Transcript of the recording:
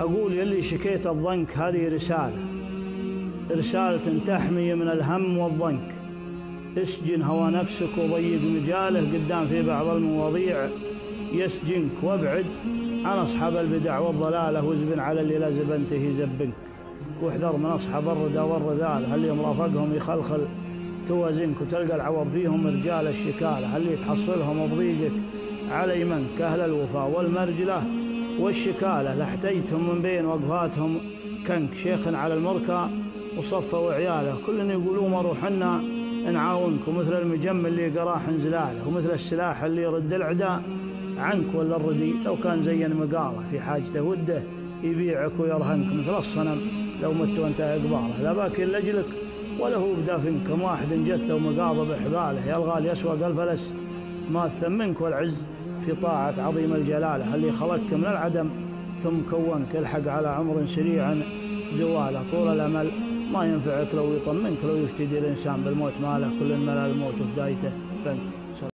أقول يلي شكيت الضنك هذه رسالة تحمي من الهم والضنك. اسجن هوى نفسك وضيق مجاله قدام في بعض المواضيع يسجنك، وابعد عن أصحاب البدع والضلالة، وازبن على اللي لا زبنته يزبنك. واحذر من أصحاب الردى والرذالة اللي مرافقهم يخلخل توازنك، وتلقى العوض فيهم رجال الشكالة اللي تحصلهم بضيقك على يمنك. أهل الوفاء والمرجلة والشكالة لاحتيتهم من بين وقفاتهم كنك. شيخ على المركى وصفه وعياله كلنا يقولوا ما روحنا نعاونك، ومثل المجم اللي قراح انزلاله، ومثل السلاح اللي يرد العداء عنك. ولا الردي لو كان زين مقاله في حاجته وده يبيعك ويرهنك، مثل الصنم لو مت وانتهى قباله لا باكي لاجلك ولا هو بدافنك. كم واحد جثه ومقاضه بحباله، يا الغالي اسوق الفلس ما ثمنك. والعز في طاعة عظيم الجلالة اللي خلقك من العدم ثم كونك. الحق على عمر سريعا زواله، طول الأمل ما ينفعك لو يطمنك، لو يفتدي الإنسان بالموت ماله. كل ملال الموت وفدايته بنك.